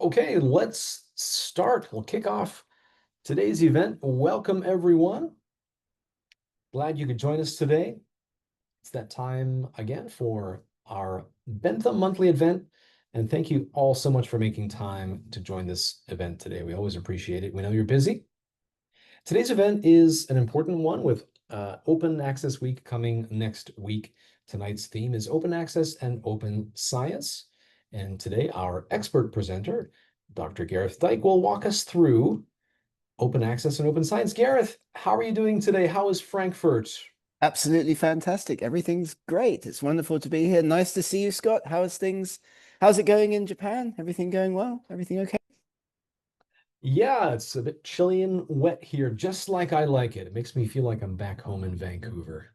Okay, let's start. We'll kick off today's event. Welcome, everyone. Glad you could join us today. It's that time again for our Bentham monthly event. And thank you all so much for making time to join this event today. We always appreciate it. We know you're busy. Today's event is an important one with Open Access Week coming next week. Tonight's theme is Open Access and Open Science. And today, our expert presenter, Dr. Gareth Dyke, will walk us through open access and open science. Gareth, how are you doing today? How is Frankfurt? Absolutely fantastic. Everything's great. It's wonderful to be here. Nice to see you, Scott. How's things? How's it going in Japan? Everything going well? Everything okay? Yeah, it's a bit chilly and wet here, just like I like it. It makes me feel like I'm back home in Vancouver.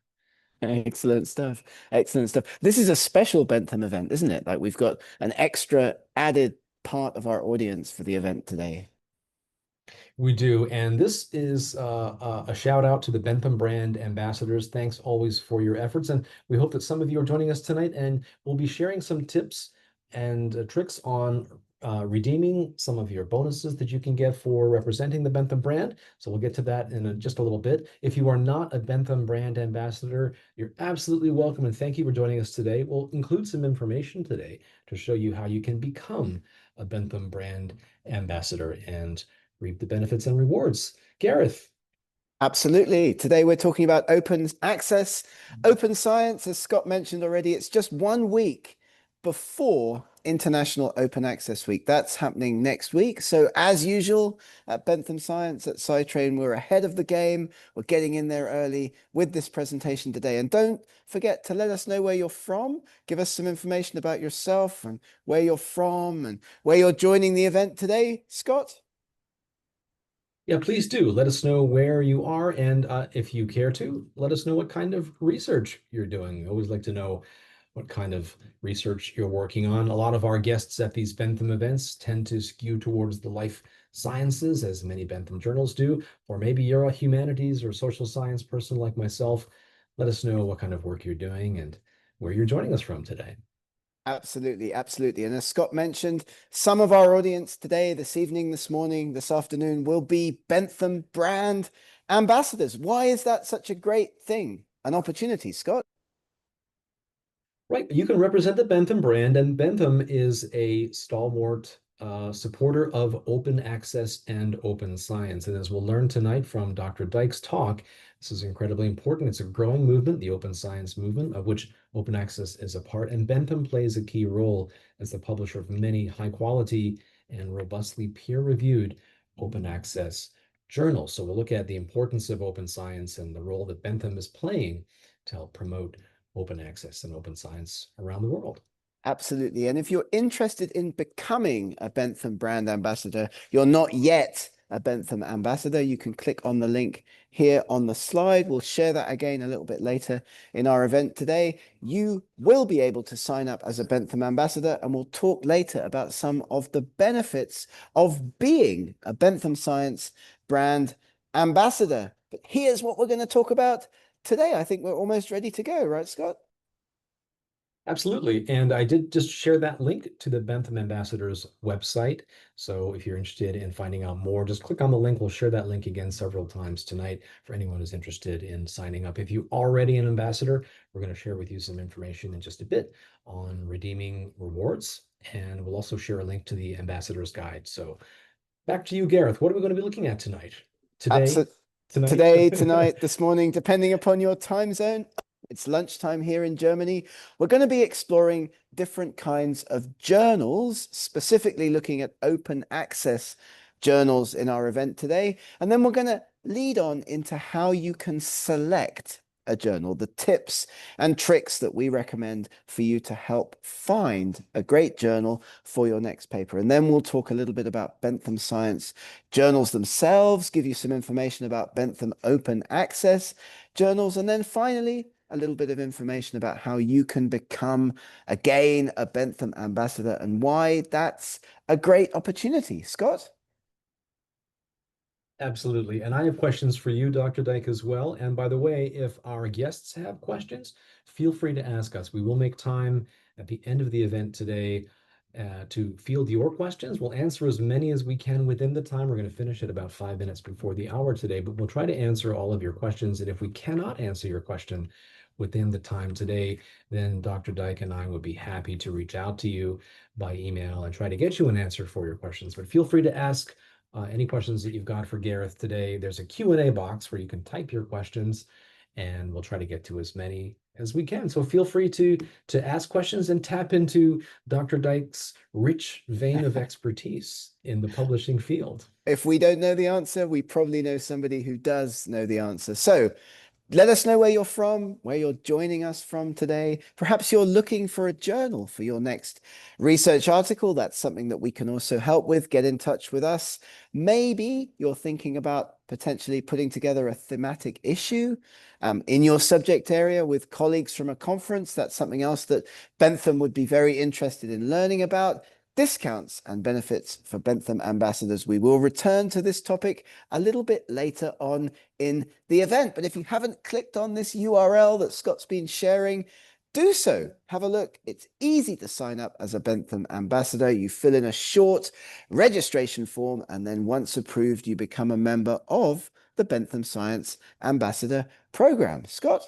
Excellent stuff. Excellent stuff. This is a special Bentham event, isn't it? Like we've got an extra added part of our audience for the event today. We do. And this is a shout out to the Bentham brand ambassadors. Thanks always for your efforts. And we hope that some of you are joining us tonight. And we'll be sharing some tips and tricks on redeeming some of your bonuses that you can get for representing the Bentham brand. So we'll get to that in just a little bit. If you are not a Bentham brand ambassador, you're absolutely welcome. And thank you for joining us today. We'll include some information today to show you how you can become a Bentham brand ambassador and reap the benefits and rewards. Gareth. Absolutely. Today we're talking about open access, open science. As Scott mentioned already, it's just 1 week before International Open Access Week. That's happening next week. So as usual at Bentham Science at SciTrain, we're ahead of the game. We're getting in there early with this presentation today. And don't forget to let us know where you're from. Give us some information about yourself and where you're from and where you're joining the event today, Scott. Yeah, please do. Let us know where you are. And if you care to, let us know what kind of research you're doing. We always like to know what kind of research you're working on. A lot of our guests at these Bentham events tend to skew towards the life sciences, as many Bentham journals do. Or maybe you're a humanities or social science person like myself. Let us know what kind of work you're doing and where you're joining us from today. Absolutely, absolutely. And as Scott mentioned, some of our audience today, this evening, this morning, this afternoon will be Bentham brand ambassadors. Why is that such a great thing, an opportunity, Scott? Right, you can represent the Bentham brand, and Bentham is a stalwart supporter of open access and open science. And as we'll learn tonight from Dr. Dyke's talk, this is incredibly important. It's a growing movement, the open science movement, of which open access is a part. And Bentham plays a key role as the publisher of many high quality and robustly peer-reviewed open access journals. So we'll look at the importance of open science and the role that Bentham is playing to help promote open access and open science around the world. Absolutely. And if you're interested in becoming a Bentham brand ambassador, you're not yet a Bentham ambassador, you can click on the link here on the slide. We'll share that again a little bit later in our event today. You will be able to sign up as a Bentham ambassador, and we'll talk later about some of the benefits of being a Bentham Science brand ambassador. But here's what we're going to talk about today. I think we're almost ready to go, right, Scott? Absolutely. And I did just share that link to the Bentham Ambassadors website. So if you're interested in finding out more, just click on the link. We'll share that link again several times tonight for anyone who's interested in signing up. If you're already an ambassador, we're going to share with you some information in just a bit on redeeming rewards. And we'll also share a link to the Ambassador's Guide. So back to you, Gareth. What are we going to be looking at tonight? Today? Absolutely. Tonight? Today, tonight, this morning, depending upon your time zone. It's lunchtime here in Germany. We're going to be exploring different kinds of journals, specifically looking at open access journals in our event today. And then we're going to lead on into how you can select a journal, the tips and tricks that we recommend for you to help find a great journal for your next paper. And then we'll talk a little bit about Bentham Science journals themselves, give you some information about Bentham open access journals, and then finally, a little bit of information about how you can become, again, a Bentham ambassador and why that's a great opportunity. Scott? Absolutely. And I have questions for you, Dr. Dyke, as well. And by the way, if our guests have questions, feel free to ask us. We will make time at the end of the event today to field your questions. We'll answer as many as we can within the time. We're going to finish at about 5 minutes before the hour today, but we'll try to answer all of your questions. And if we cannot answer your question within the time today, then Dr. Dyke and I would be happy to reach out to you by email and try to get you an answer for your questions. But feel free to ask any questions that you've got for Gareth today. There's a Q&A box where you can type your questions, and we'll try to get to as many as we can. So feel free to ask questions and tap into Dr. Dyke's rich vein of expertise in the publishing field. If we don't know the answer, we probably know somebody who does know the answer. So let us know where you're from, where you're joining us from today. Perhaps you're looking for a journal for your next research article. That's something that we can also help with. Get in touch with us. Maybe you're thinking about potentially putting together a thematic issue in your subject area with colleagues from a conference. That's something else that Bentham would be very interested in learning about. Discounts and benefits for Bentham ambassadors. We will return to this topic a little bit later on in the event. But if you haven't clicked on this URL that Scott's been sharing, do so. Have a look. It's easy to sign up as a Bentham ambassador. You fill in a short registration form, and then once approved, you become a member of the Bentham Science Ambassador Program. Scott?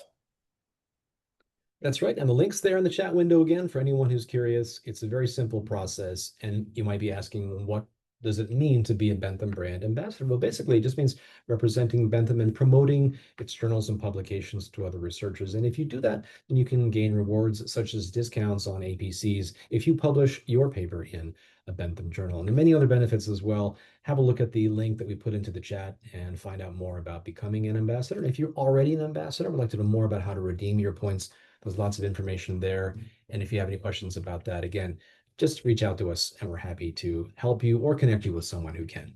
That's right. And the link's there in the chat window again for anyone who's curious. It's a very simple process. And you might be asking, what does it mean to be a Bentham brand ambassador? Well, basically, it just means representing Bentham and promoting its journals and publications to other researchers. And if you do that, then you can gain rewards such as discounts on APCs if you publish your paper in a Bentham journal. And there are many other benefits as well. Have a look at the link that we put into the chat and find out more about becoming an ambassador. And if you're already an ambassador, would like to know more about how to redeem your points, there's lots of information there. And if you have any questions about that, again, just reach out to us and we're happy to help you or connect you with someone who can.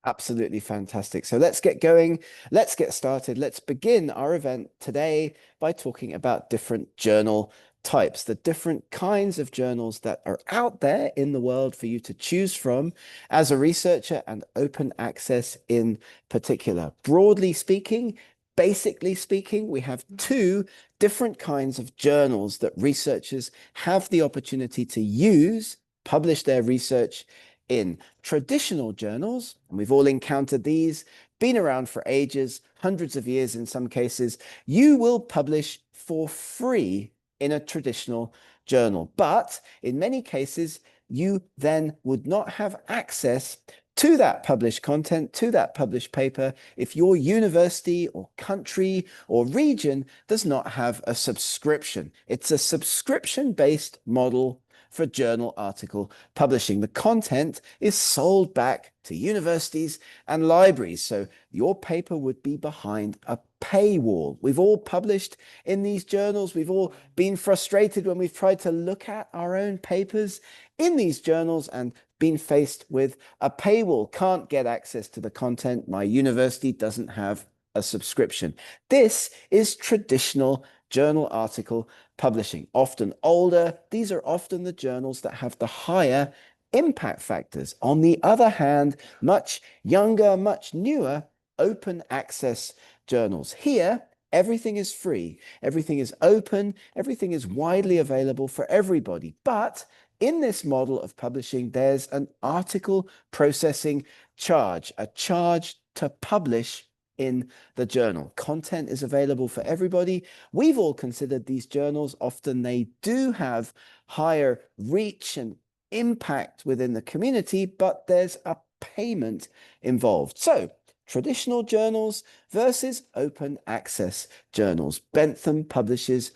Absolutely fantastic. So let's get going. Let's get started. Let's begin our event today by talking about different journal types, the different kinds of journals that are out there in the world for you to choose from as a researcher, and open access in particular. Broadly speaking, basically speaking, we have two different kinds of journals that researchers have the opportunity to use, publish their research in. Traditional journals, and we've all encountered these, been around for ages, hundreds of years in some cases. You will publish for free in a traditional journal, but in many cases, you then would not have access to that published content, to that published paper, if your university or country or region does not have a subscription. It's a subscription-based model for journal article publishing. The content is sold back to universities and libraries. So your paper would be behind a paywall. We've all published in these journals. We've all been frustrated when we've tried to look at our own papers in these journals and been faced with a paywall. Can't get access to the content. My university doesn't have a subscription. This is traditional journal article publishing. Often older, these are often the journals that have the higher impact factors. On the other hand, much younger, much newer, open access journals. Here, everything is free, everything is open, everything is widely available for everybody. But in this model of publishing, there's an article processing charge, a charge to publish in the journal. Content is available for everybody. We've all considered these journals. Often they do have higher reach and impact within the community, but there's a payment involved. So traditional journals versus open access journals. Bentham publishes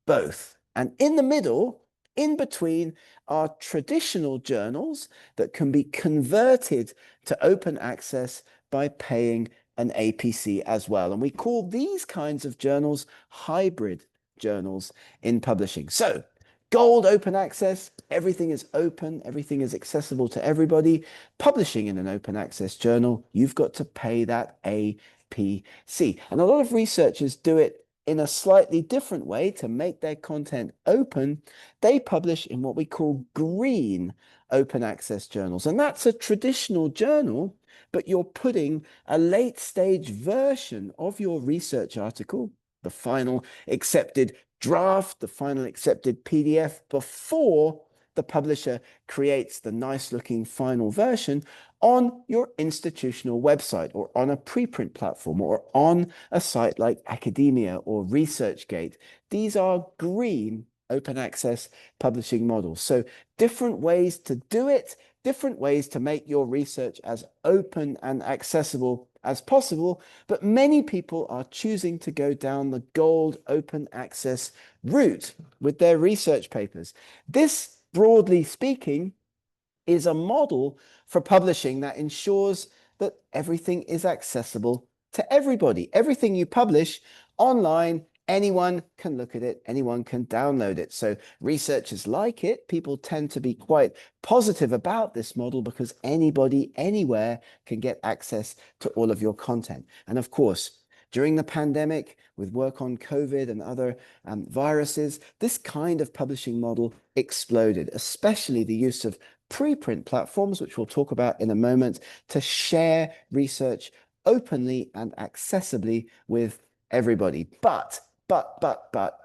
both. And in the middle, in between, are traditional journals that can be converted to open access by paying an APC as well. And we call these kinds of journals hybrid journals in publishing. So gold open access, everything is open, everything is accessible to everybody. Publishing in an open access journal, you've got to pay that APC. And a lot of researchers do it in a slightly different way to make their content open. They publish in what we call green open access journals. And that's a traditional journal, but you're putting a late stage version of your research article, the final accepted draft, the final accepted PDF, before the publisher creates the nice looking final version on your institutional website or on a preprint platform or on a site like Academia or ResearchGate. These are green open access publishing models. So different ways to do it, different ways to make your research as open and accessible as possible, but many people are choosing to go down the gold open access route with their research papers. This, broadly speaking, is a model for publishing that ensures that everything is accessible to everybody. Everything you publish online, anyone can look at it, anyone can download it. So researchers like it. People tend to be quite positive about this model because anybody, anywhere can get access to all of your content. And of course, during the pandemic, with work on COVID and other viruses, this kind of publishing model exploded, especially the use of preprint platforms, which we'll talk about in a moment, to share research openly and accessibly with everybody. But,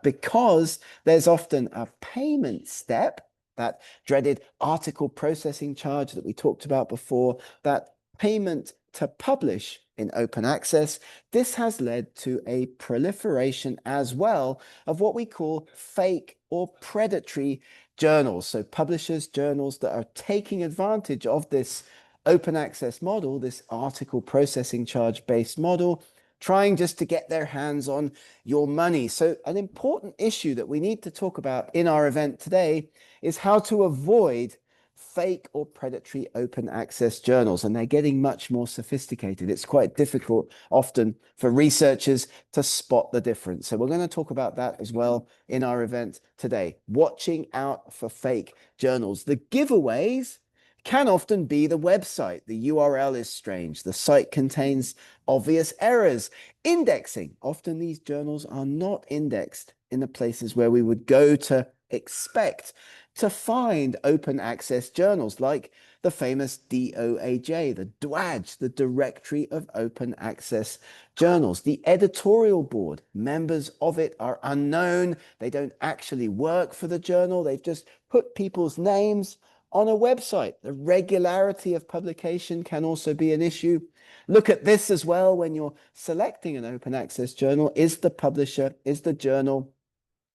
because there's often a payment step, that dreaded article processing charge that we talked about before, that payment to publish in open access, this has led to a proliferation as well of what we call fake or predatory journals. So publishers, journals that are taking advantage of this open access model, this article processing charge based model, trying just to get their hands on your money. So an important issue that we need to talk about in our event today is how to avoid fake or predatory open access journals, and they're getting much more sophisticated. It's quite difficult often for researchers to spot the difference. So we're going to talk about that as well in our event today. Watching out for fake journals. The giveaways can often be the website. The URL is strange. The site contains obvious errors. Indexing. Often these journals are not indexed in the places where we would go to expect to find open access journals like the famous DOAJ, the DWAJ, the Directory of Open Access Journals. The editorial board, members of it are unknown. They don't actually work for the journal. They've just put people's names on a website. The regularity of publication can also be an issue. Look at this as well when you're selecting an open access journal. Is the publisher, is the journal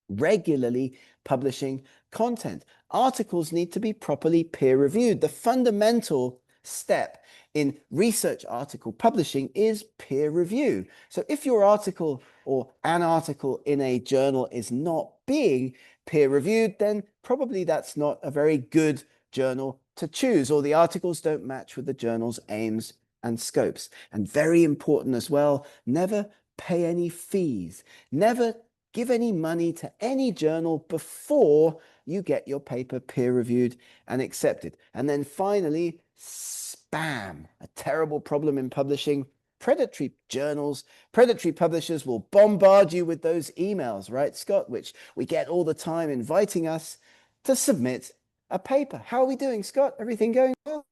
regularly publishing content? Articles need to be properly peer reviewed. The fundamental step in research article publishing is peer review. So if your article or an article in a journal is not being peer reviewed, then probably that's not a very good journal to choose, or the articles don't match with the journal's aims and scopes. And very important as well, never pay any fees. Never give any money to any journal before you get your paper peer reviewed and accepted. And then finally, spam, a terrible problem in publishing. Predatory journals, predatory publishers will bombard you with those emails, right, Scott, which we get all the time inviting us to submit a paper. How are we doing, Scott? Everything going well?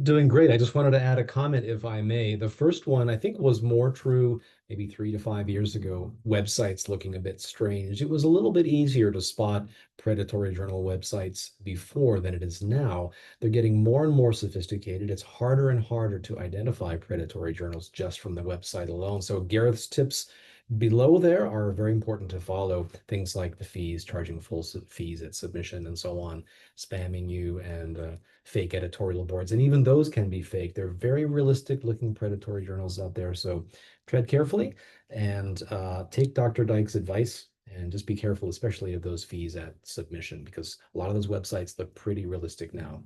Doing great. I just wanted to add a comment, if I may. The first one, I think, was more true maybe 3 to 5 years ago. Websites looking a bit strange. It was a little bit easier to spot predatory journal websites before than it is now. They're getting more and more sophisticated. It's harder and harder to identify predatory journals just from the website alone. So Gareth's tips below there are very important to follow. Things like the fees, charging full fees at submission and so on, spamming you, and fake editorial boards. And even those can be fake. They're very realistic looking predatory journals out there. So tread carefully and take Dr. Dyke's advice and just be careful, especially of those fees at submission, because a lot of those websites look pretty realistic now.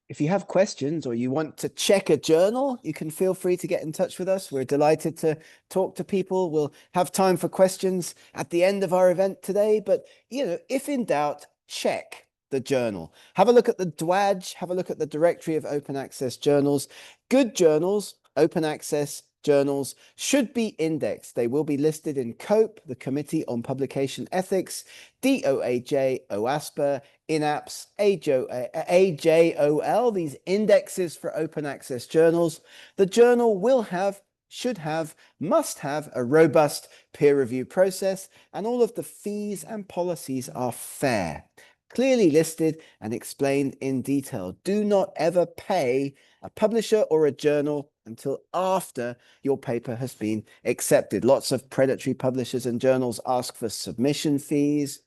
If you have questions or you want to check a journal, you can feel free to get in touch with us. We're delighted to talk to people. We'll have time for questions at the end of our event today. But, if in doubt, check the journal. Have a look at the DWAJ, have a look at the Directory of Open Access Journals. Good journals, open access journals, should be indexed. They will be listed in COPE, the Committee on Publication Ethics, DOAJ, OASPA, INAPS, AJOL, these indexes for open access journals. The journal will have, should have, must have a robust peer review process, and all of the fees and policies are fair. clearly listed and explained in detail. Do not ever pay a publisher or a journal until after your paper has been accepted. Lots of predatory publishers and journals ask for submission fees,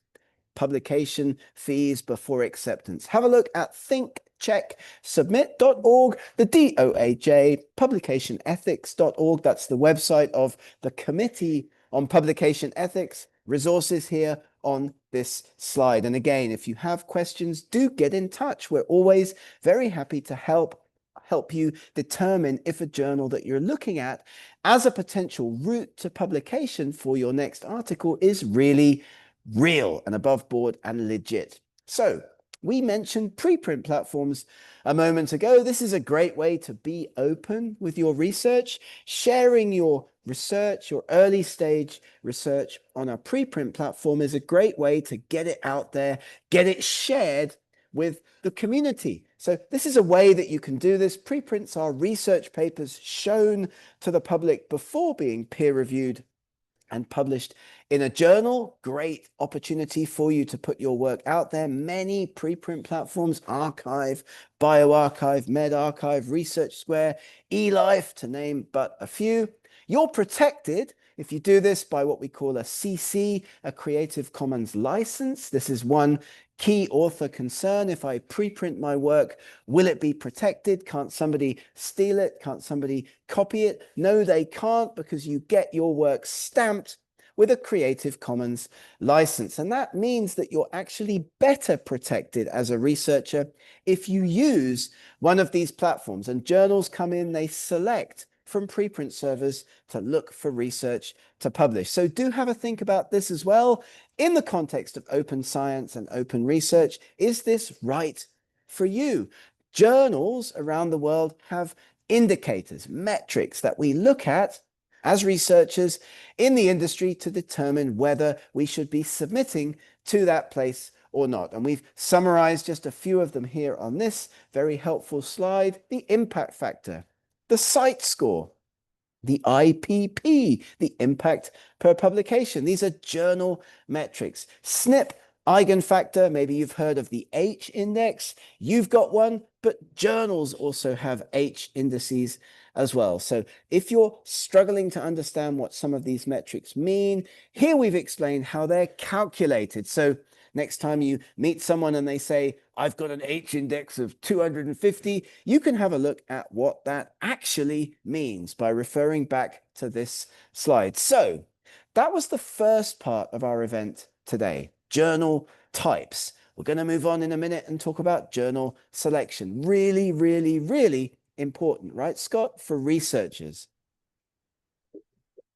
publication fees before acceptance. Have a look at thinkchecksubmit.org, the DOAJ, publicationethics.org. That's the website of the Committee on Publication Ethics. Resources here on this slide. And again, if you have questions, do get in touch. We're always very happy to help you determine if a journal that you're looking at as a potential route to publication for your next article is really real and above board and legit. So we mentioned preprint platforms a moment ago. This is a great way to be open with your research, sharing your research, your early stage research on a preprint platform is a great way to get it out there, get it shared with the community. So this is a way that you can do this. Preprints are research papers shown to the public before being peer reviewed and published in a journal. Great opportunity for you to put your work out there. Many preprint platforms, Archive, BioArchive, medRxiv, Research Square, eLife, to name but a few. You're protected if you do this by what we call a CC, a Creative Commons license. This is one key author concern. If I preprint my work, will it be protected? Can't somebody steal it? Can't somebody copy it? No, they can't, because you get your work stamped with a Creative Commons license. And that means that you're actually better protected as a researcher if you use one of these platforms. And journals come in, they select from preprint servers to look for research to publish. So do have a think about this as well. In the context of open science and open research, is this right for you? Journals around the world have indicators, metrics that we look at as researchers in the industry to determine whether we should be submitting to that place or not. And we've summarized just a few of them here on this very helpful slide. The impact factor, the site score, the IPP, the impact per publication. These are journal metrics. SNP, eigenfactor, maybe you've heard of the H index. You've got one, but journals also have H indices as well. So if you're struggling to understand what some of these metrics mean, here we've explained how they're calculated. So next time you meet someone and they say, I've got an H index of 250, you can have a look at what that actually means by referring back to this slide. So that was the first part of our event today, journal types. We're going to move on in a minute and talk about journal selection. Really, really, really important, right, Scott, for researchers?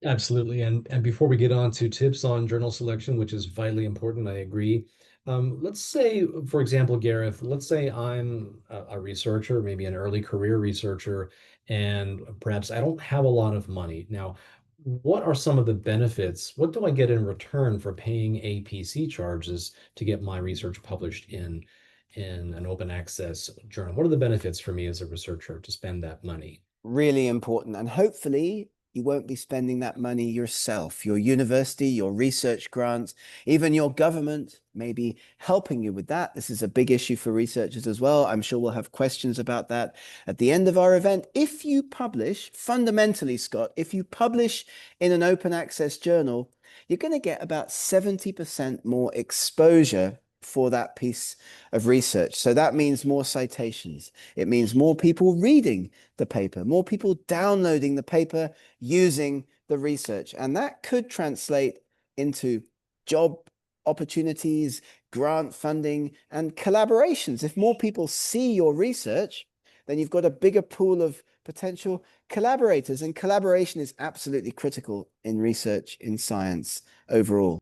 Absolutely. And before we get on to tips on journal selection, which is vitally important, I agree. Let's say, for example, Gareth, let's say I'm a researcher, maybe an early career researcher, and perhaps I don't have a lot of money. Now, what are some of the benefits? What do I get in return for paying APC charges to get my research published in an open access journal? What are the benefits for me as a researcher to spend that money? Really important. And hopefully you won't be spending that money yourself. Your university, your research grants, even your government may be helping you with that. This is a big issue for researchers as well. I'm sure we'll have questions about that at the end of our event. If you publish, fundamentally, Scott, if you publish in an open access journal, you're going to get about 70% more exposure for that piece of research. So that means more citations. It means more people reading the paper, more people downloading the paper using the research. And that could translate into job opportunities, grant funding, and collaborations. If more people see your research, then you've got a bigger pool of potential collaborators. And collaboration is absolutely critical in research, in science overall.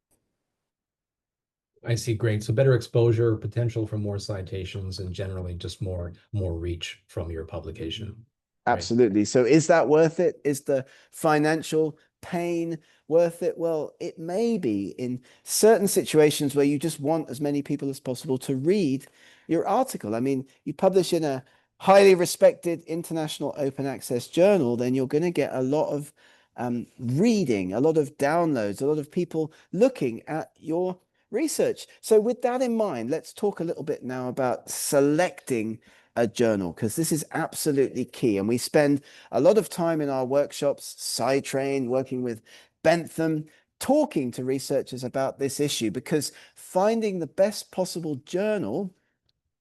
I see. Great. So better exposure, potential for more citations, and generally just more reach from your publication. Great. Absolutely. So is that worth it? Is the financial pain worth it? Well, it may be in certain situations where you just want as many people as possible to read your article. I mean, you publish in a highly respected international open access journal, then you're going to get a lot of reading, a lot of downloads, a lot of people looking at your research. So with that in mind, let's talk a little bit now about selecting a journal, because this is absolutely key. And we spend a lot of time in our workshops, SciTrain, working with Bentham, talking to researchers about this issue, because finding the best possible journal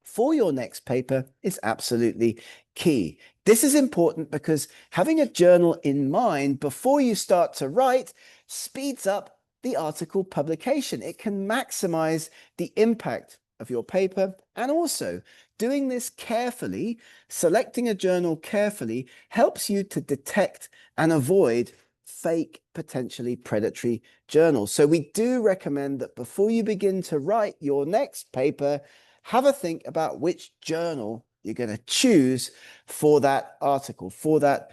for your next paper is absolutely key. This is important because having a journal in mind before you start to write speeds up the article publication. It can maximize the impact of your paper, and also doing this carefully, selecting a journal carefully, helps you to detect and avoid fake, potentially predatory journals. So we do recommend that before you begin to write your next paper, have a think about which journal you're going to choose for that article, for that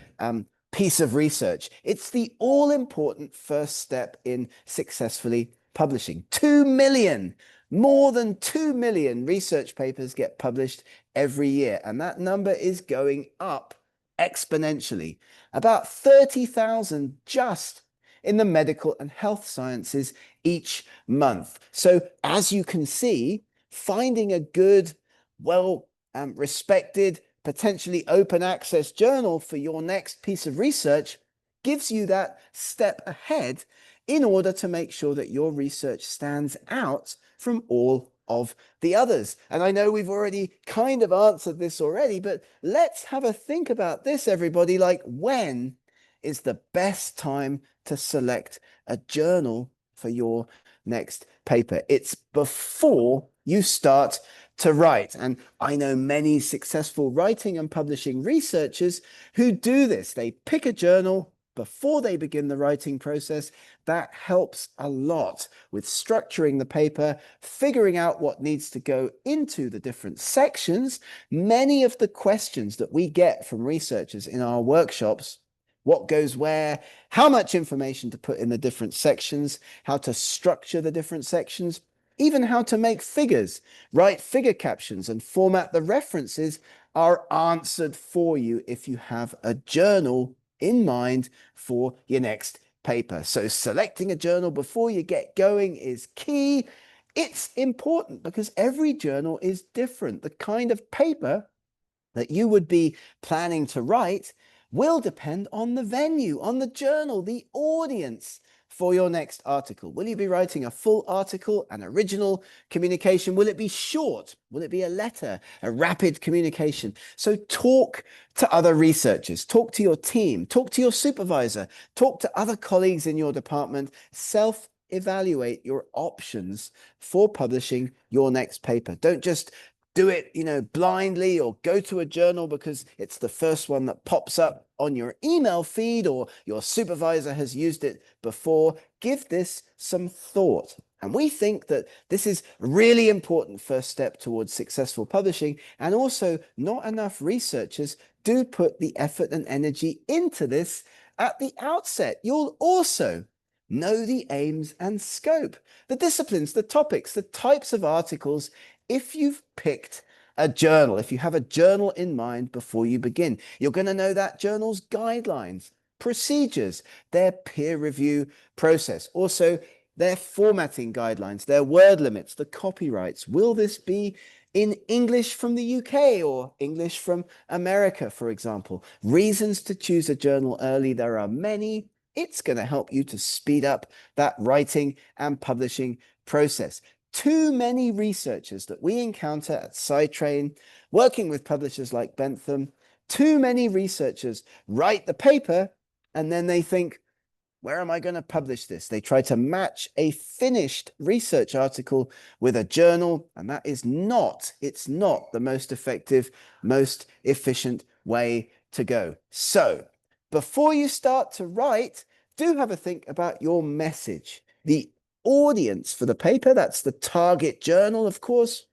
piece of research. It's the all-important first step in successfully publishing. 2 million, more than 2 million research papers get published every year, and that number is going up exponentially. About 30,000 just in the medical and health sciences each month. So as you can see, finding a good, well respected, potentially open access journal for your next piece of research gives you that step ahead in order to make sure that your research stands out from all of the others. And I know we've already kind of answered this already, but let's have a think about this, everybody. Like, when is the best time to select a journal for your next paper? It's before you start to write. And I know many successful writing and publishing researchers who do this. They pick a journal before they begin the writing process. That helps a lot with structuring the paper, figuring out what needs to go into the different sections. Many of the questions that we get from researchers in our workshops: what goes where, how much information to put in the different sections, how to structure the different sections, even how to make figures, write figure captions, and format the references, are answered for you if you have a journal in mind for your next paper. So selecting a journal before you get going is key. It's important because every journal is different. The kind of paper that you would be planning to write will depend on the venue, on the journal, the audience for your next article. Will you be writing a full article, an original communication? Will it be short? Will it be a letter, a rapid communication? So talk to other researchers, talk to your team, talk to your supervisor, talk to other colleagues in your department, self-evaluate your options for publishing your next paper. Don't just do it, blindly, or go to a journal because it's the first one that pops up on your email feed or your supervisor has used it before. Give this some thought. And we think that this is a really important first step towards successful publishing. And also, not enough researchers do put the effort and energy into this at the outset. You'll also know the aims and scope, the disciplines, the topics, the types of articles, if you've picked a journal, if you have a journal in mind before you begin. You're going to know that journal's guidelines, procedures, their peer review process, also their formatting guidelines, their word limits, the copyrights. Will this be in English from the UK or English from America, for example? Reasons to choose a journal early, there are many. It's going to help you to speed up that writing and publishing process. Too many researchers that we encounter at SciTrain, working with publishers like Bentham, too many researchers write the paper and then they think, where am I going to publish this? They try to match a finished research article with a journal, and that is not, it's not the most effective, most efficient way to go. So before you start to write, do have a think about your message, the audience for the paper. That's the target journal, of course.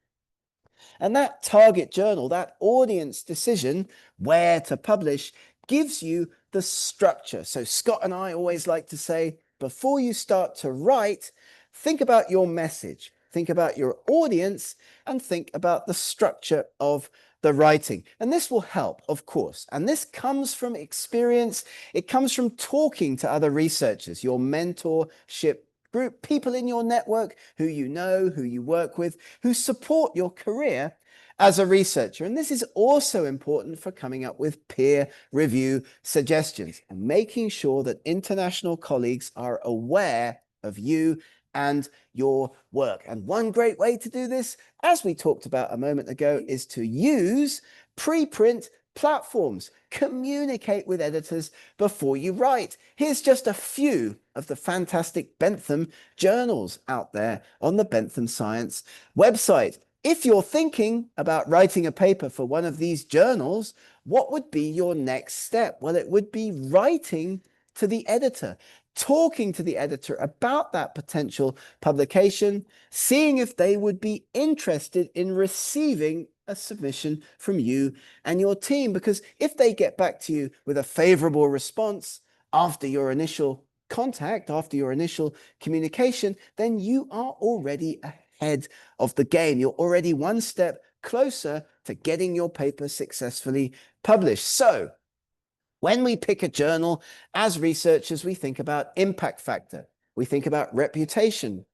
And that target journal, that audience decision, where to publish, gives you the structure. So Scott and I always like to say, before you start to write, think about your message, think about your audience, and think about the structure of the writing. And this will help, of course. And this comes from experience. It comes from talking to other researchers, your mentorship group, people in your network who you know, who you work with, who support your career as a researcher. And this is also important for coming up with peer review suggestions and making sure that international colleagues are aware of you and your work. And one great way to do this, as we talked about a moment ago, is to use preprint platforms. Communicate with editors before you write. Here's just a few of the fantastic Bentham journals out there on the Bentham Science website. If you're thinking about writing a paper for one of these journals, what would be your next step? Well, it would be writing to the editor, talking to the editor about that potential publication, seeing if they would be interested in receiving a submission from you and your team. Because if they get back to you with a favorable response after your initial contact, after your initial communication, then you are already ahead of the game. You're already one step closer to getting your paper successfully published. So when we pick a journal, as researchers, we think about impact factor. We think about reputation,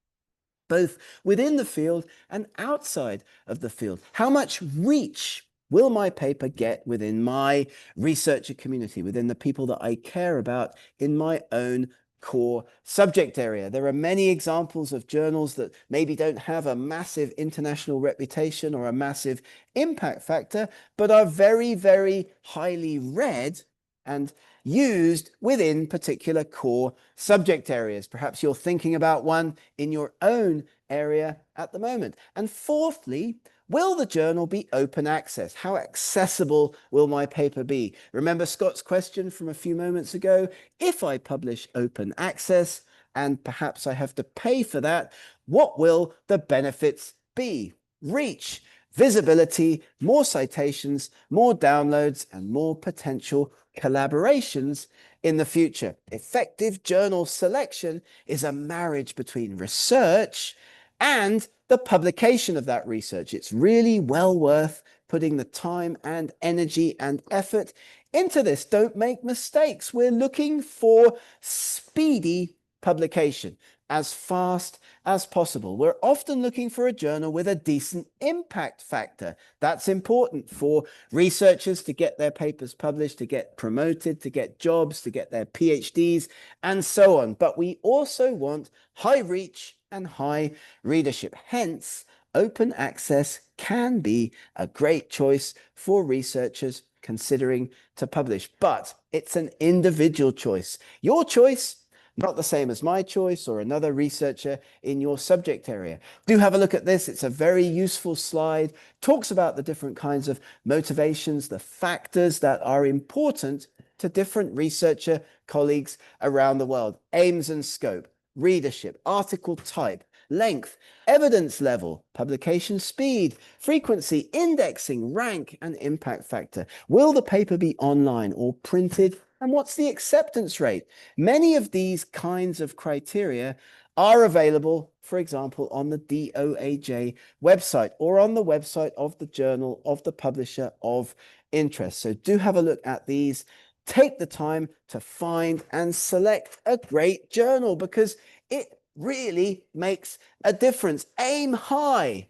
both within the field and outside of the field. How much reach will my paper get within my researcher community, within the people that I care about in my own core subject area? There are many examples of journals that maybe don't have a massive international reputation or a massive impact factor, but are very, very highly read and used within particular core subject areas. Perhaps you're thinking about one in your own area at the moment. And fourthly, will the journal be open access? How accessible will my paper be? Remember Scott's question from a few moments ago? If I publish open access and perhaps I have to pay for that, what will the benefits be? Reach, visibility, more citations, more downloads, and more potential collaborations in the future. Effective journal selection is a marriage between research and the publication of that research. It's really well worth putting the time and energy and effort into this. Don't make mistakes. We're looking for speedy publication as fast as possible. We're often looking for a journal with a decent impact factor. That's important for researchers to get their papers published, to get promoted, to get jobs, to get their PhDs, and so on. But we also want high reach and high readership. Hence, open access can be a great choice for researchers considering to publish, but it's an individual choice. Your choice, not the same as my choice or another researcher in your subject area. Do have a look at this. It's a very useful slide. Talks about the different kinds of motivations, the factors that are important to different researcher colleagues around the world. Aims and scope, readership, article type, length, evidence level, publication speed, frequency, indexing, rank, and impact factor. Will the paper be online or printed? And what's the acceptance rate? Many of these kinds of criteria are available, for example, on the DOAJ website or on the website of the journal of the publisher of interest. So do have a look at these. Take the time to find and select a great journal because it really makes a difference. Aim high,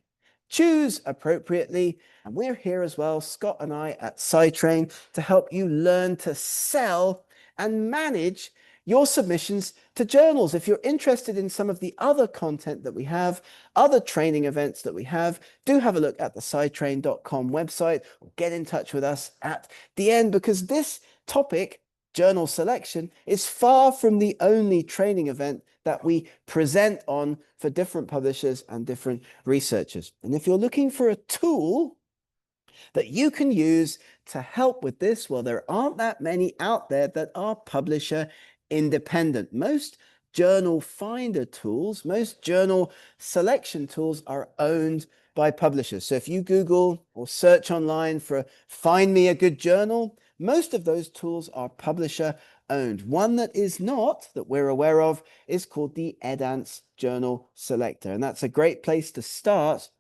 choose appropriately. And we're here as well, Scott and I at SciTrain, to help you learn to sell and manage your submissions to journals. If you're interested in some of the other content that we have, other training events that we have, do have a look at the scitrain.com website or get in touch with us at the end, because this topic, journal selection, is far from the only training event that we present on for different publishers and different researchers. And if you're looking for a tool that you can use to help with this, well, there aren't that many out there that are publisher independent. Most journal finder tools, most journal selection tools are owned by publishers. So if you Google or search online for find me a good journal, most of those tools are publisher owned. One that is not, that we're aware of, is called the Edance Journal Selector. And that's a great place to start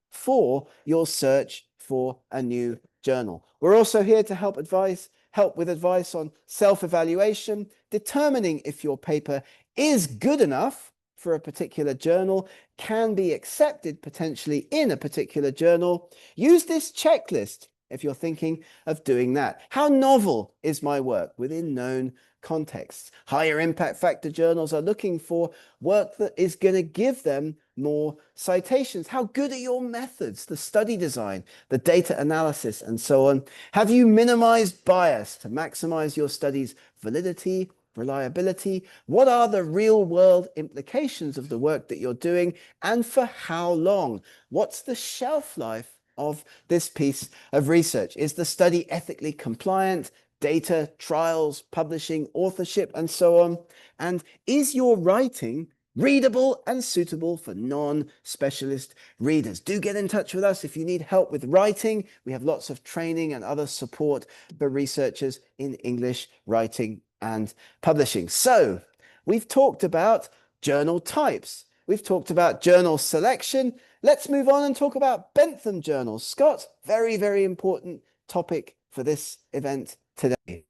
for your search for a new journal. We're also here to help with advice on self-evaluation, determining if your paper is good enough for a particular journal can be accepted potentially in a particular journal, use this checklist if you're thinking of doing that. How novel is my work within known contexts? Higher impact factor journals are looking for work that is going to give them more citations. How good are your methods, the study design, the data analysis, and so on? Have you minimized bias to maximize your study's validity, reliability? What are the real world implications of the work that you're doing, and for how long? What's the shelf life of this piece of research? Is the study ethically compliant? Data, trials, publishing, authorship, and so on? And is your writing readable and suitable for non-specialist readers? Do get in touch with us if you need help with writing. We have lots of training and other support for researchers in English writing and publishing. So we've talked about journal types. We've talked about journal selection. Let's move on and talk about Bentham journals. Scott, very, very important topic for this event today.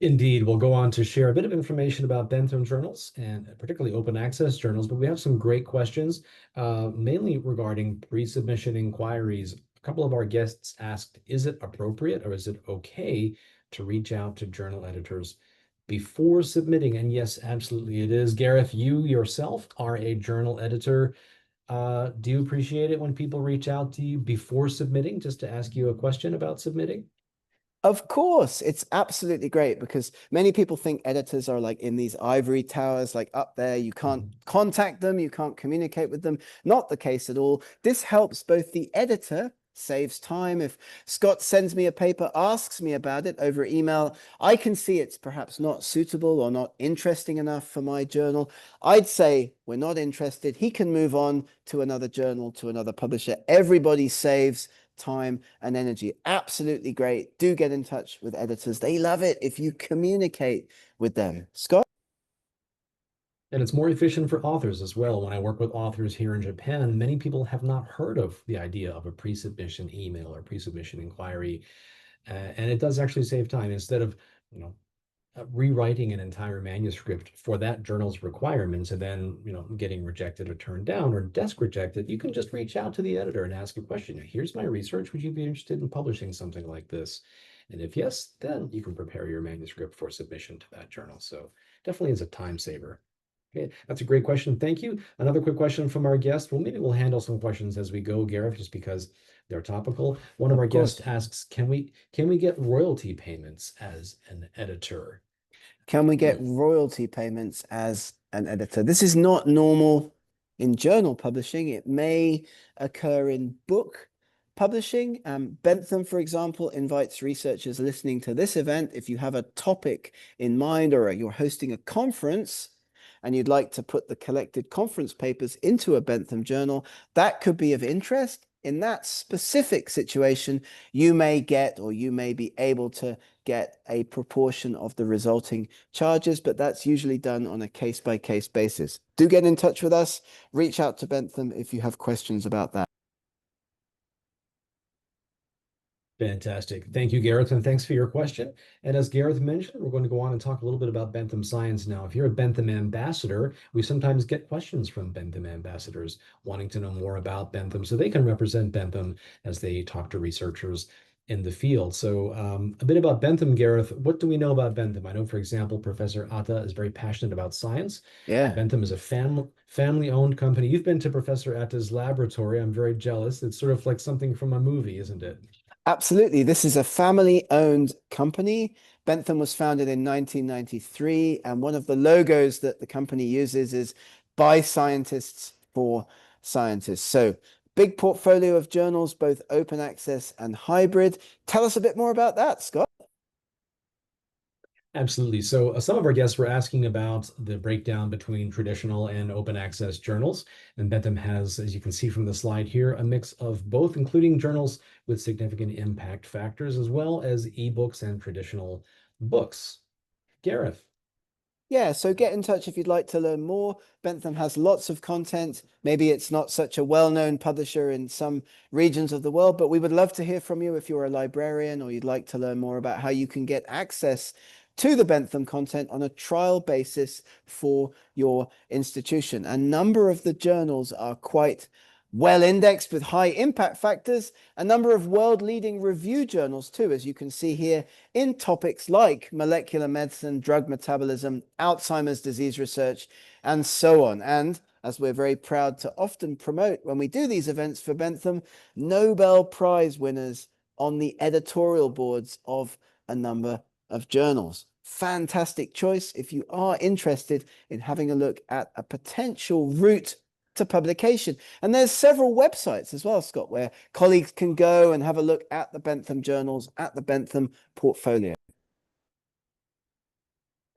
Indeed, we'll go on to share a bit of information about Bentham journals and particularly open access journals, but we have some great questions, mainly regarding pre-submission inquiries. A couple of our guests asked, is it appropriate or is it okay to reach out to journal editors before submitting? And yes, absolutely it is. Gareth, you yourself are a journal editor. Do you appreciate it when people reach out to you before submitting just to ask you a question about submitting? Of course, it's absolutely great because many people think editors are like in these ivory towers, like up there. You can't Mhm. contact them, you can't communicate with them. Not the case at all. This helps both the editor, saves time. If Scott sends me a paper, asks me about it over email, I can see it's perhaps not suitable or not interesting enough for my journal. I'd say we're not interested. He can move on to another journal, to another publisher. Everybody saves time and energy. Absolutely great. Do get in touch with editors. They love it if you communicate with them. Scott? And it's more efficient for authors as well. When I work with authors here in Japan, many people have not heard of the idea of a pre-submission email or pre-submission inquiry. And it does actually save time instead of, you know, rewriting an entire manuscript for that journal's requirements and then, getting rejected or turned down or desk rejected. You can just reach out to the editor and ask a question. Here's my research. Would you be interested in publishing something like this? And if yes, then you can prepare your manuscript for submission to that journal. So definitely is a time saver. Okay, that's a great question. Thank you. Another quick question from our guest. Well, maybe we'll handle some questions as we go, Gareth, just because they're topical. One of Of our guests course. asks, can we get royalty payments as an editor? Can we get Ye- royalty payments as an editor? This is not normal in journal publishing. It may occur in book publishing. Bentham, for example, invites researchers listening to this event. If you have a topic in mind or you're hosting a conference and you'd like to put the collected conference papers into a Bentham journal, that could be of interest. In that specific situation, you may get or you may be able to get a proportion of the resulting charges, but that's usually done on a case-by-case basis. Do get in touch with us. Reach out to Bentham if you have questions about that. Fantastic. Thank you, Gareth, and thanks for your question. And as Gareth mentioned, we're going to go on and talk a little bit about Bentham science now. If you're a Bentham ambassador, we sometimes get questions from Bentham ambassadors wanting to know more about Bentham so they can represent Bentham as they talk to researchers in the field. So a bit about Bentham, Gareth. What do we know about Bentham? I know, for example, Professor Atta is very passionate about science. Yeah. Bentham is a family-owned company. You've been to Professor Atta's laboratory. I'm very jealous. It's sort of like something from a movie, isn't it? Absolutely. This is a family-owned company. Bentham was founded in 1993, and one of the logos that the company uses is by scientists for scientists. So, big portfolio of journals, both open access and hybrid. Tell us a bit more about that, Scott. Absolutely. So some of our guests were asking about the breakdown between traditional and open access journals. And Bentham has, as you can see from the slide here, a mix of both, including journals with significant impact factors, as well as ebooks and traditional books. Gareth. Yeah, so get in touch if you'd like to learn more. Bentham has lots of content. Maybe it's not such a well-known publisher in some regions of the world, but we would love to hear from you if you're a librarian or you'd like to learn more about how you can get access to the Bentham content on a trial basis for your institution. A number of the journals are quite well indexed with high impact factors, a number of world leading review journals too, as you can see here, in topics like molecular medicine, drug metabolism, Alzheimer's disease research, and so on. And as we're very proud to often promote when we do these events for Bentham, Nobel Prize winners on the editorial boards of a number of journals. Fantastic choice if you are interested in having a look at a potential route to publication. And there's several websites as well, Scott, where colleagues can go and have a look at the Bentham journals, at the Bentham portfolio.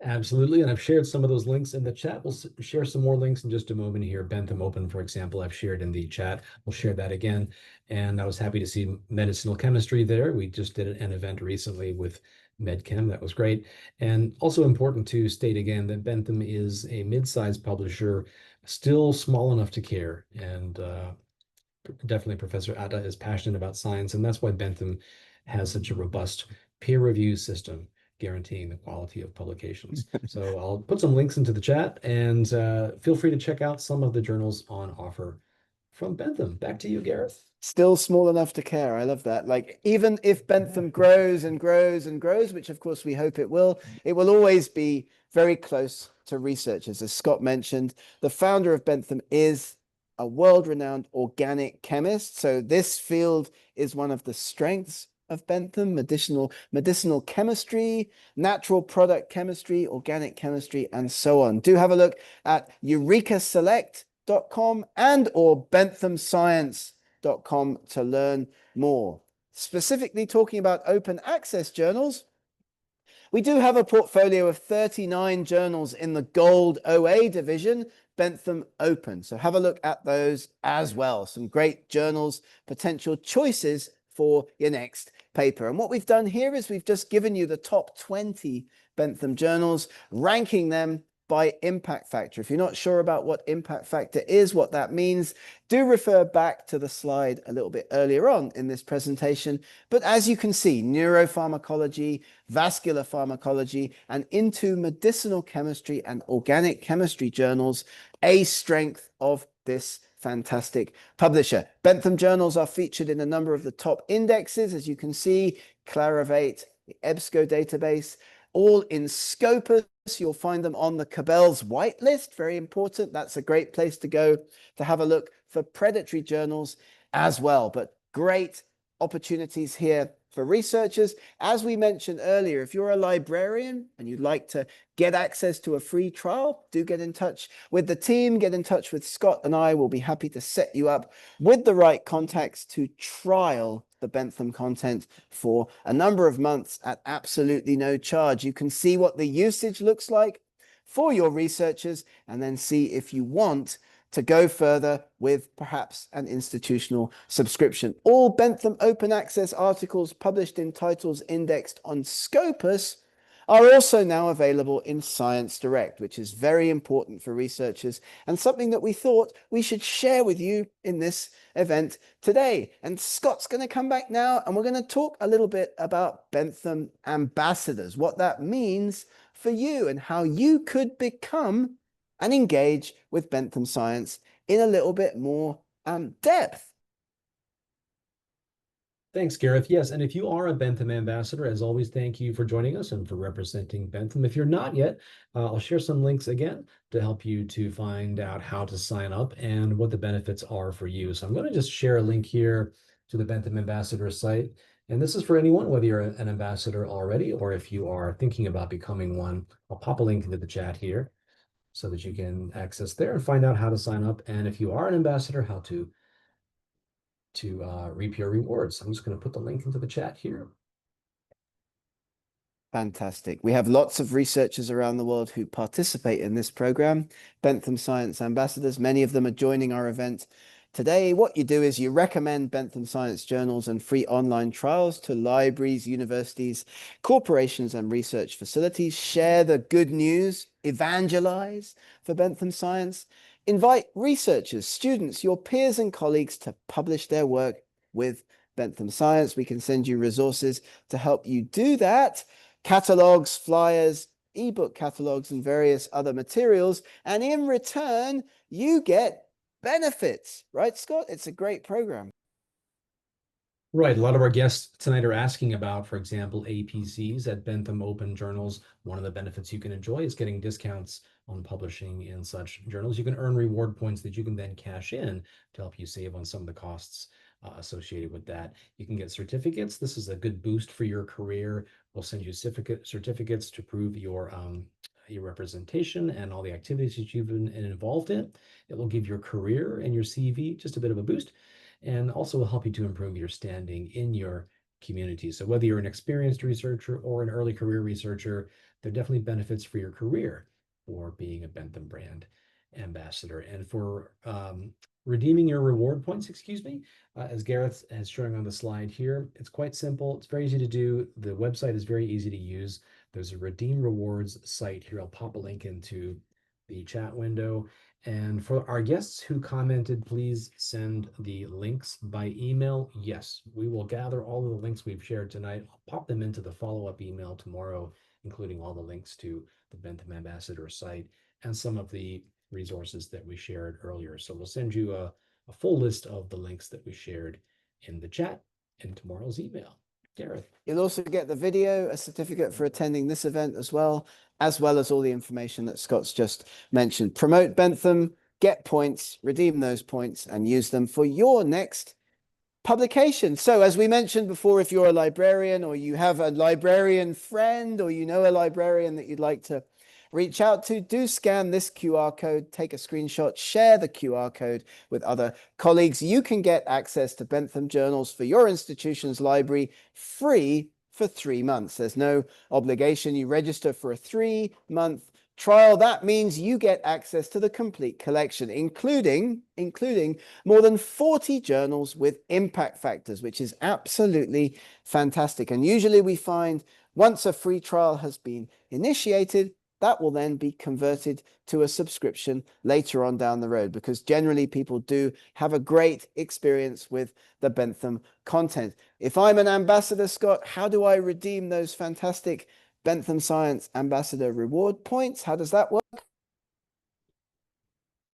Absolutely. And I've shared some of those links in the chat. We'll share some more links in just a moment here. Bentham Open, for example, I've shared in the chat. We'll share that again. And I was happy to see medicinal chemistry there. We just did an event recently with MedChem. That was great. And also important to state again that Bentham is a mid-sized publisher, still small enough to care. And definitely Professor Atta is passionate about science, and that's why Bentham has such a robust peer review system guaranteeing the quality of publications. So I'll put some links into the chat, and feel free to check out some of the journals on offer from Bentham. Back to you, Gareth. Still small enough to care. I love that. Like, even if Bentham grows and grows and grows, which of course we hope it will always be very close to researchers. As Scott mentioned, the founder of Bentham is a world-renowned organic chemist. So this field is one of the strengths of Bentham: medicinal chemistry, natural product chemistry, organic chemistry, and so on. Do have a look at eurekaselect.com and or benthamscience.com to learn more. Specifically talking about open access journals, we do have a portfolio of 39 journals in the Gold OA division, Bentham Open. So have a look at those as well. Some great journals, potential choices for your next paper. And what we've done here is we've just given you the top 20 Bentham journals, ranking them by impact factor. If you're not sure about what impact factor is, what that means, do refer back to the slide a little bit earlier on in this presentation. But as you can see, neuropharmacology, vascular pharmacology, and into medicinal chemistry and organic chemistry journals, a strength of this fantastic publisher. Bentham journals are featured in a number of the top indexes, as you can see, Clarivate, the EBSCO database, all in Scopus. You'll find them on the Cabell's whitelist. Very important. That's a great place to go to have a look for predatory journals as well. But great opportunities here for researchers. As we mentioned earlier, if you're a librarian and you'd like to get access to a free trial, do get in touch with the team, get in touch with Scott, and I will be happy to set you up with the right contacts to trial the Bentham content for a number of months at absolutely no charge. You can see what the usage looks like for your researchers and then see if you want to go further with perhaps an institutional subscription. All Bentham open access articles published in titles indexed on Scopus are also now available in Science Direct, which is very important for researchers and something that we thought we should share with you in this event today. And Scott's going to come back now and we're going to talk a little bit about Bentham ambassadors, what that means for you and how you could become and engage with Bentham Science in a little bit more depth. Thanks, Gareth. Yes, and if you are a Bentham ambassador, as always, thank you for joining us and for representing Bentham. If you're not yet, I'll share some links again to help you to find out how to sign up and what the benefits are for you. So I'm going to just share a link here to the Bentham ambassador site. And this is for anyone, whether you're an ambassador already or if you are thinking about becoming one. I'll pop a link into the chat here so that you can access there and find out how to sign up. And if you are an ambassador, how to reap your rewards. I'm just going to put the link into the chat here. Fantastic. We have lots of researchers around the world who participate in this program, Bentham Science Ambassadors. Many of them are joining our event today. What you do is you recommend Bentham Science journals and free online trials to libraries, universities, corporations, and research facilities. Share the good news, evangelize for Bentham Science. Invite researchers, students, your peers and colleagues to publish their work with Bentham Science. We can send you resources to help you do that. catalogs, flyers, ebook catalogs, and various other materials. And in return, you get benefits, right, Scott? It's a great program. Right. A lot of our guests tonight are asking about, for example, APCs at Bentham Open Journals. One of the benefits you can enjoy is getting discounts on publishing in such journals. You can earn reward points that you can then cash in to help you save on some of the costs associated with that. You can get certificates. This is a good boost for your career. We'll send you certificates to prove your representation and all the activities that you've been involved in. It will give your career and your CV just a bit of a boost, and also will help you to improve your standing in your community. So whether you're an experienced researcher or an early career researcher, there are definitely benefits for your career for being a Bentham brand ambassador. And for redeeming your reward points, excuse me, as Gareth is showing on the slide here, it's quite simple. It's very easy to do. The website is very easy to use. There's a redeem rewards site here. I'll pop a link into the chat window. And for our guests who commented, please send the links by email. Yes, we will gather all of the links we've shared tonight. I'll pop them into the follow-up email tomorrow, including all the links to the Bentham Ambassador site and some of the resources that we shared earlier. So we'll send you a full list of the links that we shared in the chat in tomorrow's email. Gareth. You'll also get the video, a certificate for attending this event as well as all the information that Scott's just mentioned. Promote Bentham, get points, redeem those points, and use them for your next publication. So as we mentioned before, if you're a librarian or you have a librarian friend or you know a librarian that you'd like to reach out to, do scan this QR code, take a screenshot, share the QR code with other colleagues. You can get access to Bentham journals for your institution's library free for 3 months. There's no obligation. You register for a 3-month trial. That means you get access to the complete collection, including more than 40 journals with impact factors, which is absolutely fantastic. And usually we find once a free trial has been initiated, that will then be converted to a subscription later on down the road, because generally people do have a great experience with the Bentham content. If I'm an ambassador, Scott, how do I redeem those fantastic Bentham Science Ambassador reward points? How does that work?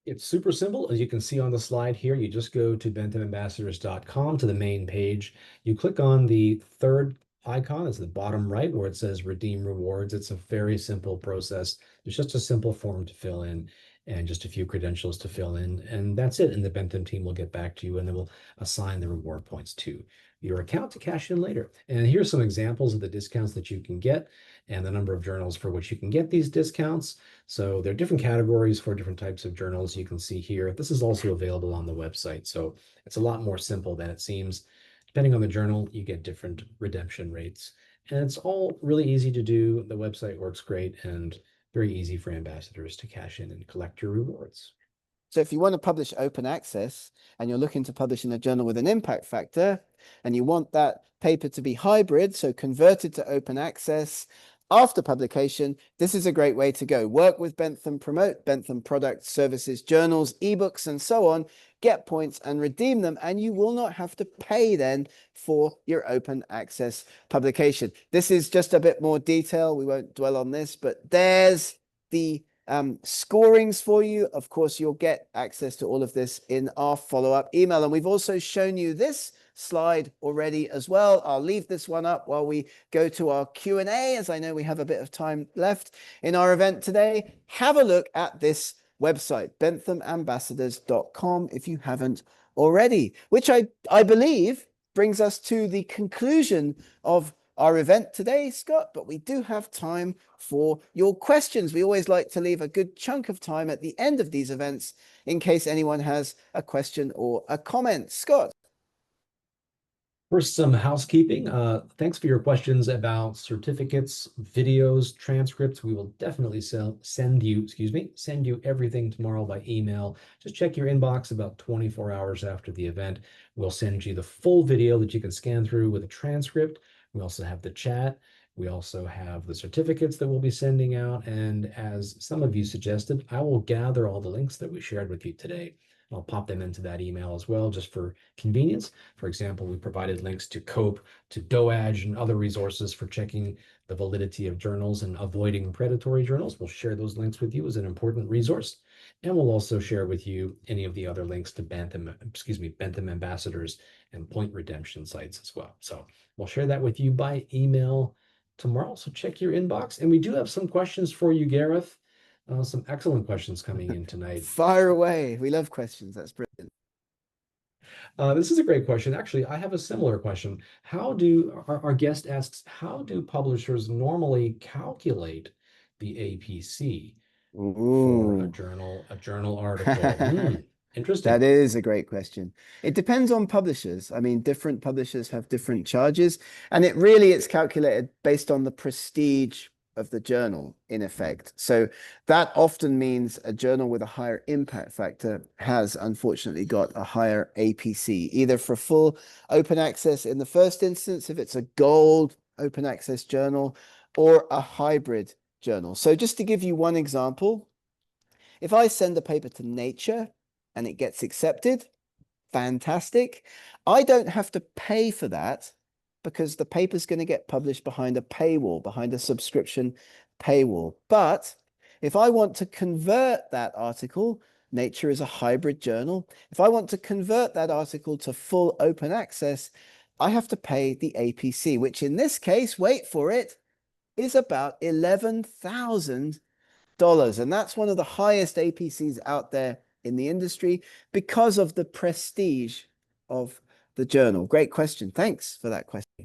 It's super simple. As you can see on the slide here, you just go to benthamambassadors.com to the main page. You click on the third icon, it's the bottom right where it says redeem rewards. It's a very simple process. There's just a simple form to fill in and just a few credentials to fill in, and that's it. And the Bentham team will get back to you and they will assign the reward points to your account to cash in later. And here's some examples of the discounts that you can get and the number of journals for which you can get these discounts. So there are different categories for different types of journals you can see here. This is also available on the website. So it's a lot more simple than it seems. Depending on the journal, you get different redemption rates. And it's all really easy to do. The website works great and very easy for ambassadors to cash in and collect your rewards. So if you want to publish open access and you're looking to publish in a journal with an impact factor and you want that paper to be hybrid, so converted to open access after publication, this is a great way to go. Work with Bentham, promote Bentham products, services, journals, ebooks, and so on, get points and redeem them, and you will not have to pay then for your open access publication. This is just a bit more detail. We won't dwell on this, but there's the scorings for you. Of course, you'll get access to all of this in our follow-up email. And we've also shown you this slide already as well. I'll leave this one up while we go to our Q&A, as I know we have a bit of time left in our event today. Have a look at this website, benthamambassadors.com, if you haven't already, which I believe brings us to the conclusion of our event today, Scott, but we do have time for your questions. We always like to leave a good chunk of time at the end of these events in case anyone has a question or a comment. Scott. First, some housekeeping. Thanks for your questions about certificates, videos, transcripts. We will definitely send you everything tomorrow by email. Just check your inbox about 24 hours after the event. We'll send you the full video that you can scan through with a transcript. We also have the chat. We also have the certificates that we'll be sending out. And as some of you suggested, I will gather all the links that we shared with you today I'll pop them into that email as well, just for convenience. For example, we provided links to COPE, to DOAJ, and other resources for checking the validity of journals and avoiding predatory journals. We'll share those links with you as an important resource. And we'll also share with you any of the other links to Bentham ambassadors and point redemption sites as well. So we'll share that with you by email tomorrow. So check your inbox. And we do have some questions for you, Gareth. Some excellent questions coming in tonight. Fire away. We love questions. That's brilliant. This is a great question. Actually, I have a similar question. How do our guest asks, how do publishers normally calculate the APC for Ooh. a journal article? That Interesting. is a great question. It depends on publishers. I mean, different publishers have different charges, and it's calculated based on the prestige of the journal, in effect. So that often means a journal with a higher impact factor has unfortunately got a higher APC, either for full open access in the first instance, if it's a gold open access journal, or a hybrid journal. So just to give you one example, if I send a paper to Nature and it gets accepted, fantastic. I don't have to pay for that because the paper's going to get published behind a paywall, behind a subscription paywall. But if I want to convert that article, Nature is a hybrid journal. If I want to convert that article to full open access, I have to pay the APC, which in this case, wait for it, is about $11,000. And that's one of the highest APCs out there in the industry because of the prestige of the journal. Great question. Thanks for that question.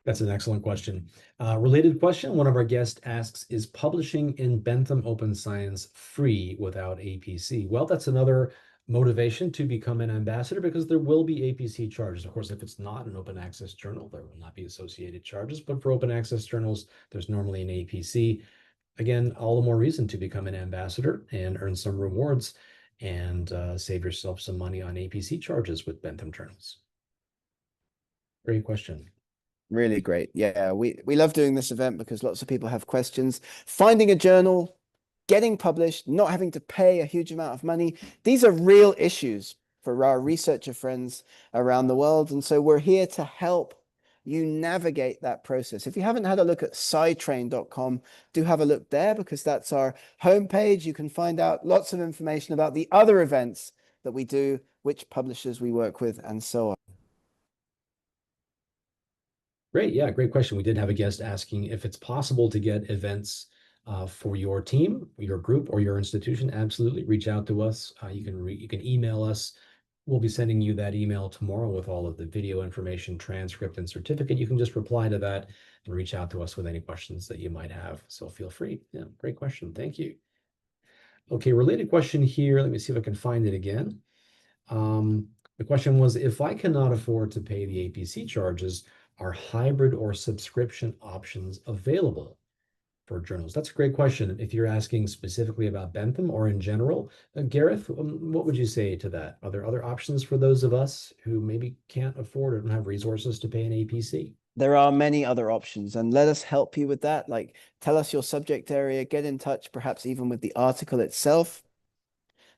That's an excellent question. Related question, one of our guests asks, is publishing in Bentham Open Science free without APC? Well, that's another motivation to become an ambassador because there will be APC charges. Of course, if it's not an open access journal, there will not be associated charges, but for open access journals, there's normally an APC. Again, all the more reason to become an ambassador and earn some rewards and save yourself some money on APC charges with Bentham journals. Great question. Really great. Yeah, we love doing this event because lots of people have questions. Finding a journal, getting published, not having to pay a huge amount of money. These are real issues for our researcher friends around the world. And so we're here to help you navigate that process. If you haven't had a look at scitrain.com, do have a look there because that's our homepage. You can find out lots of information about the other events that we do, which publishers we work with, and so on. Great. Yeah, great question. We did have a guest asking if it's possible to get events for your team, your group, or your institution. Absolutely. Reach out to us. You can email us. We'll be sending you that email tomorrow with all of the video information, transcript, and certificate. You can just reply to that and reach out to us with any questions that you might have. So feel free. Yeah, great question. Thank you. Okay, related question here. Let me see if I can find it again. The question was, if I cannot afford to pay the APC charges, are hybrid or subscription options available for journals? That's a great question. If you're asking specifically about Bentham or in general, Gareth, what would you say to that? Are there other options for those of us who maybe can't afford or don't have resources to pay an APC? There are many other options, and let us help you with that. Like, tell us your subject area, get in touch, perhaps even with the article itself,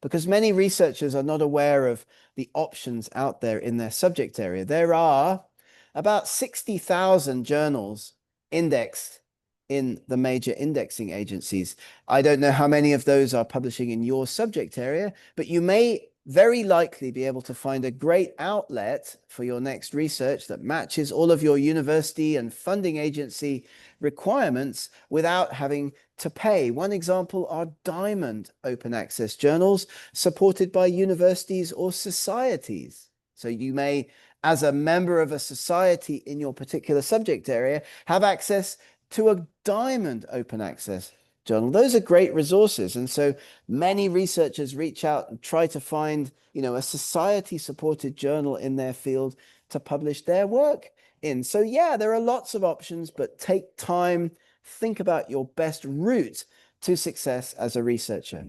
because many researchers are not aware of the options out there in their subject area. There are about 60,000 journals indexed in the major indexing agencies. I don't know how many of those are publishing in your subject area, but you may very likely be able to find a great outlet for your next research that matches all of your university and funding agency requirements without having to pay. One example are diamond open access journals supported by universities or societies. So you may, as a member of a society in your particular subject area, have access to a diamond open access journal. Those are great resources. And so many researchers reach out and try to find, a society supported journal in their field to publish their work in. So yeah, there are lots of options, but take time, think about your best route to success as a researcher.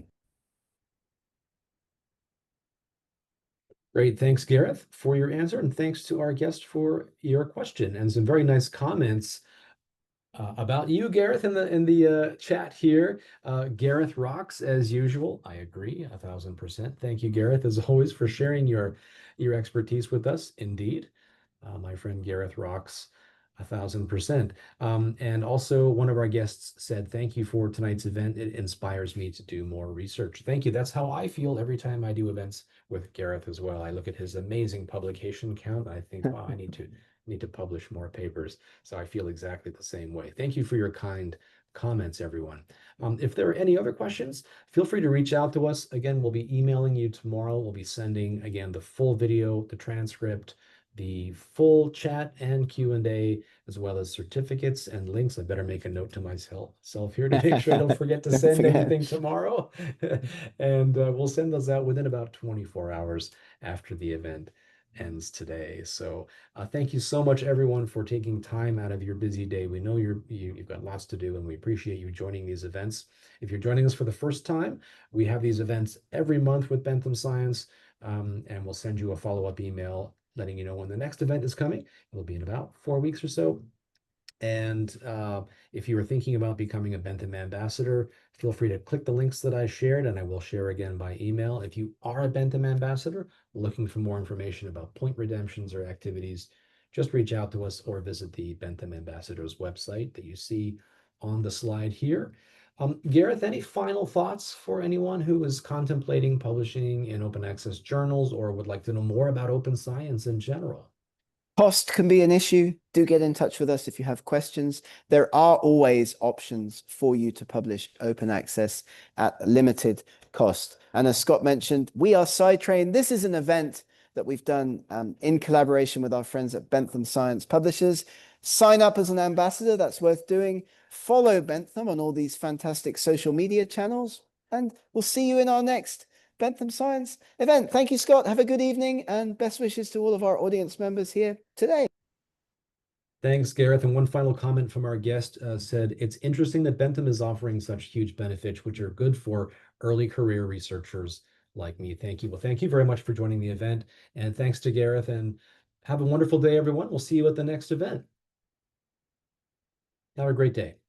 Great. Thanks, Gareth, for your answer. And thanks to our guest for your question and some very nice comments About you, Gareth, in the chat here. Gareth rocks as usual. I agree, 1,000%. Thank you, Gareth, as always, for sharing your expertise with us. Indeed, my friend Gareth rocks 1,000%. And also, one of our guests said, "Thank you for tonight's event. It inspires me to do more research." Thank you. That's how I feel every time I do events with Gareth as well. I look at his amazing publication count. I think, wow, I need to publish more papers. So I feel exactly the same way. Thank you for your kind comments, everyone. If there are any other questions, feel free to reach out to us. Again, we'll be emailing you tomorrow. We'll be sending, again, the full video, the transcript, the full chat and Q&A, as well as certificates and links. I better make a note to myself here to make sure I don't forget to Don't send forget. anything tomorrow. And we'll send those out within about 24 hours after the event ends today. So thank you so much, everyone, for taking time out of your busy day. We know you've got lots to do, and we appreciate you joining these events. If you're joining us for the first time, we have these events every month with Bentham Science, and we'll send you a follow-up email letting you know when the next event is coming. It'll be in about 4 weeks or so. And if you are thinking about becoming a Bentham ambassador, feel free to click the links that I shared, and I will share again by email. If you are a Bentham ambassador looking for more information about point redemptions or activities, just reach out to us or visit the Bentham Ambassadors website that you see on the slide here. Gareth, any final thoughts for anyone who is contemplating publishing in open access journals or would like to know more about open science in general? Cost can be an issue. Do get in touch with us if you have questions. There are always options for you to publish open access at limited cost. And as Scott mentioned, we are SciTrain. This is an event that we've done in collaboration with our friends at Bentham Science Publishers. Sign up as an ambassador. That's worth doing. Follow Bentham on all these fantastic social media channels. And we'll see you in our next Bentham Science event. Thank you, Scott. Have a good evening and best wishes to all of our audience members here today. Thanks, Gareth. And one final comment from our guest said, "It's interesting that Bentham is offering such huge benefits, which are good for early career researchers like me." Thank you. Well, thank you very much for joining the event. And thanks to Gareth. And have a wonderful day, everyone. We'll see you at the next event. Have a great day.